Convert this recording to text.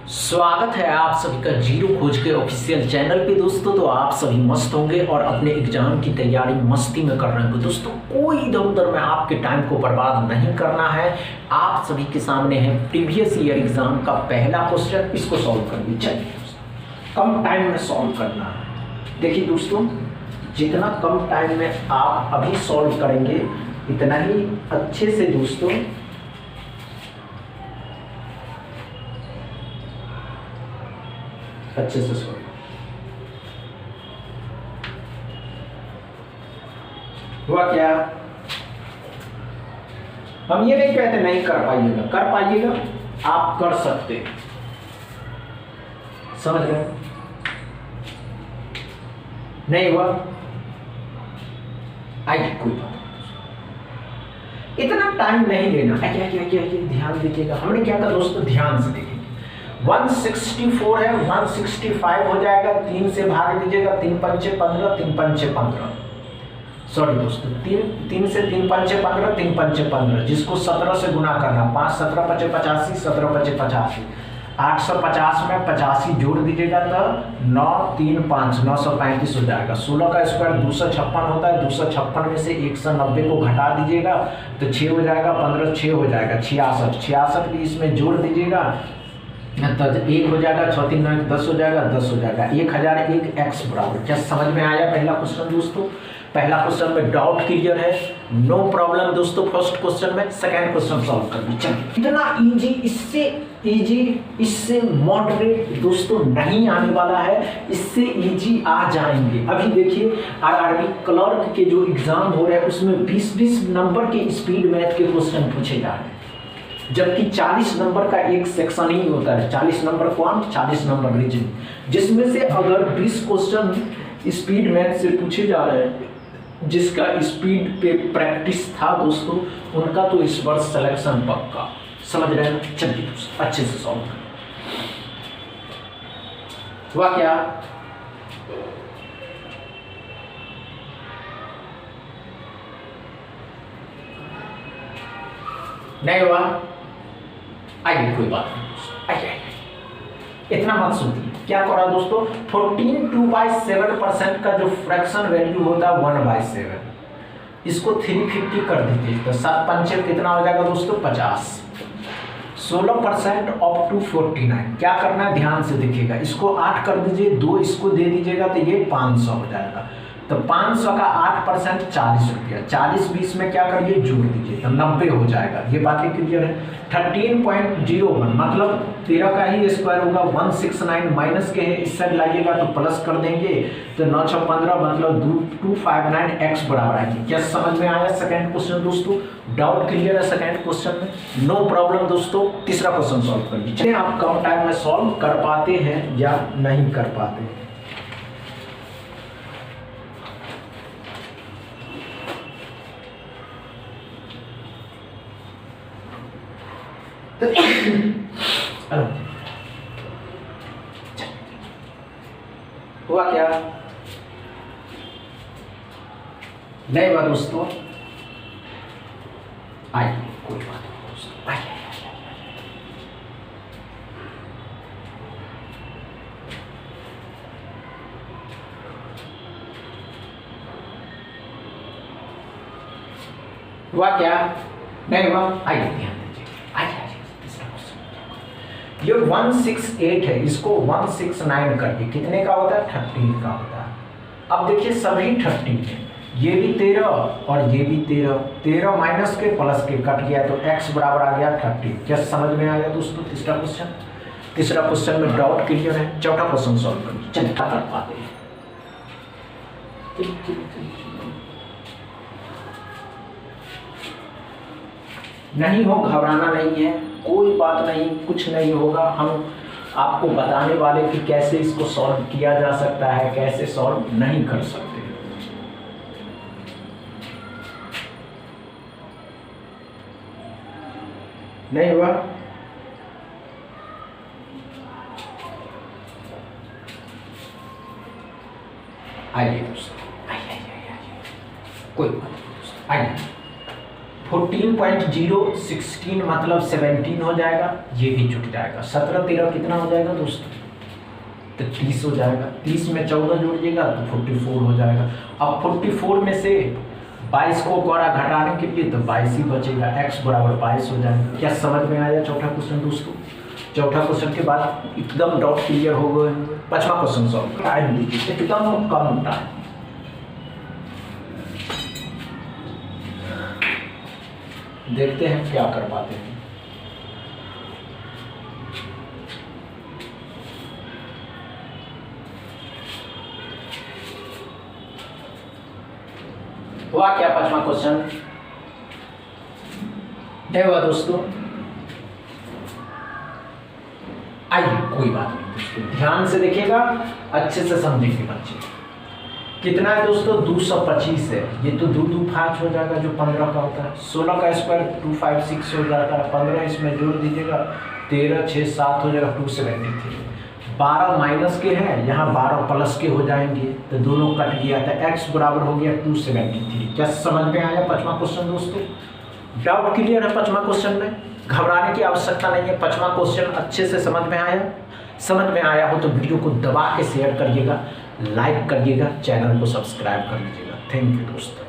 स्वागत है आप सभी का जीरो खोज के ऑफिशियल चैनल पे दोस्तों। तो आप सभी मस्त होंगे और अपने एग्जाम की तैयारी मस्ती में कर रहे होंगे दोस्तों। कोई इधर उधर में आपके टाइम को बर्बाद नहीं करना है। आप सभी के सामने है प्रीवियस ईयर एग्जाम का पहला क्वेश्चन, इसको सॉल्व करिए। चलिए कम टाइम में सॉल्व करना है। देखिए दोस्तों, जितना कम टाइम में आप अभी सॉल्व करेंगे इतना ही अच्छे से दोस्तों अच्छे से सॉल्व। हुआ क्या? हम ये नहीं कहते नहीं कर पाइएगा, कर पाइएगा, आप कर सकते हैं। समझ गए? नहीं हुआ, आइए कोई बात नहीं। इतना टाइम नहीं लेना। ध्यान दीजिएगा, हमने क्या कहा दोस्तों, ध्यान से देखिए। 164 है, 165 हो जाएगा, 3 से भाग दीजिएगा, 3 पंचे 15, 3 पंचे 15। सॉरी दोस्तों, 3 से 3 पंचे 15, 3 पंचे 15, जिसको 17 से गुना करना, 5 17 पचे 85, 17 पचे 85, 850 में 85 जोड़ दीजिएगा तो 9 3 5 935 हो जाएगा। 16 का स्क्वायर 256 होता है, 256 में से 190 को घटा दीजिएगा तो 6 हो जाएगा, 15 6 हो जाएगा, 66 66 भी इसमें जोड़ दीजिएगा तो 1 हो जाएगा, 6 3 9 10 हो जाएगा, 10 हो जाएगा, 1001 एक्स बराबर। क्या समझ में आया पहला क्वेश्चन दोस्तों? पहला क्वेश्चन में डाउट क्लियर है, नो प्रॉब्लम दोस्तों। फर्स्ट क्वेश्चन में सेकंड क्वेश्चन सॉल्व कर लीजिए। इतना इजी, इससे मॉडरेट दोस्तों नहीं आने वाला है, इससे इजी आ जाएंगे। अभी देखिए आरआरबी क्लर्क के जो एग्जाम हो रहे हैं उसमें 20-20 नंबर के स्पीड मैथ के क्वेश्चन पूछे जा रहे हैं, जबकि 40 नंबर का एक सेक्शन ही होता है। 40 नंबर क्वांट, 40 नंबर रीजनिंग, जिसमें से अगर 20 क्वेश्चन स्पीड मैथ से पूछे जा रहे हैं, जिसका स्पीड पे प्रैक्टिस था दोस्तों, उनका तो इस वर्ष सिलेक्शन पक्का। समझ रहे हैं? चलिए दोस्तों अच्छे से सॉल्व करें। हुआ क्या? नहीं हुआ, आइए कोई बात नहीं दोस्तों, आइए इतना मत सुनिए। क्या करा दोस्तों, 14/2/7% का जो फ्रैक्शन वैल्यू होता है 1/7, इसको 350 कर दीजिए तो 7 पंचे कितना हो जाएगा दोस्तों, 50। 16% अप टू 49। क्या करना है ध्यान से देखिएगा, इसको 8 कर दीजिए, 2 इसको दे दीजिएगा तो ये 500 हो जाएगा। तो 500 का 8% 40 रुपया, 40 20 में क्या करिए जोड़ दीजिए तो 90 हो जाएगा। ये बातें क्लियर है? 13.01 मतलब 13 का ही स्क्वायर होगा, 169 माइनस के है, इस साइड लाइएगा तो प्लस कर देंगे तो 9 6 15 मतलब 259 एक्स बराबर आएगी। क्या समझ में आया सेकंड क्वेश्चन दोस्तों? डाउट क्लियर है सेकंड क्वेश्चन में? नो प्रॉब्लम दोस्तों। तीसरा क्वेश्चन सॉल्व कर लीजिए। आप कम टाइम में सॉल्व कर पाते हैं या नहीं कर पाते? हुआ क्या? नहीं हुआ दोस्तों, आइए कोई बात नहीं दोस्तों, आइए। हुआ क्या? नहीं हुआ, आइए ध्यान दीजिए, आइए। ये 168 है, इसको 169 करके कितने का होता है, 13 का होता है। अब देखिए सभी 13 है, ये भी 13 और ये भी 13, 13 माइनस के प्लस के कट गया तो x बराबर आ गया 13। क्या समझ में आया दोस्तों तीसरा क्वेश्चन? तीसरा क्वेश्चन में डाउट क्लियर है? चौथा क्वेश्चन सॉल्व करिए। चलिए क्या कर पाते हैं? नहीं हो, घबराना नहीं है, कोई बात नहीं, कुछ नहीं होगा। हम आपको बताने वाले कि कैसे इसको सॉल्व किया जा सकता है, कैसे सॉल्व नहीं कर सकते। नहीं हुआ, आइए दोस्तों, आइए कोई बात नहीं दोस्तों, आइए। 14.016 मतलब 17 हो जाएगा, ये भी जुट जाएगा। 17 13 कितना हो जाएगा दोस्तों? तो 30 हो जाएगा। 30 में 14 जोड़िएगा तो 44 हो जाएगा। अब 44 में से 22 को कोड़ा घटाने के लिए तो 22 ही बचेगा, x बराबर 22 हो जाएगा। क्या समझ में आया चौथा क्वेश्चन दोस्तों? चौथा क्वेश्चन के बाद एकदम डाउट क्लियर हो गए। पांचवा क्वेश्चन सॉल्व टाइम दीजिए, एकदम कम टाइम। देखते हैं क्या कर पाते हैं। हुआ क्या पांचवा क्वेश्चन? नहीं हुआ दोस्तों? आइए कोई बात नहीं दोस्तों, ध्यान से देखिएगा, अच्छे से समझेंगे बच्चे। कितना है दोस्तों? 225 है। ये तो 2 2 5 हो जाएगा जो 15 का होता है। 16 का स्क्वायर 256 हो जाता है। 15 इसमें जोड़ दीजिएगा 13 6 7 हो जाएगा 273। 12 माइनस के हैं, यहाँ 12 प्लस के हो जाएंगे तो दोनों कट गया था। x बराबर हो गया 273। क्या समझ में आया पांचवा क्वेश्चन दोस्तों? डाउट क्लियर है पांचवा क्वेश्चन में? घबराने की आवश्यकता नहीं है। पांचवा क्वेश्चन अच्छे से समझ में आया? समझ में आया हो तो वीडियो को दबा के शेयर करिएगा, लाइक करिएगा, चैनल को सब्सक्राइब कर लीजिएगा। थैंक यू दोस्तों।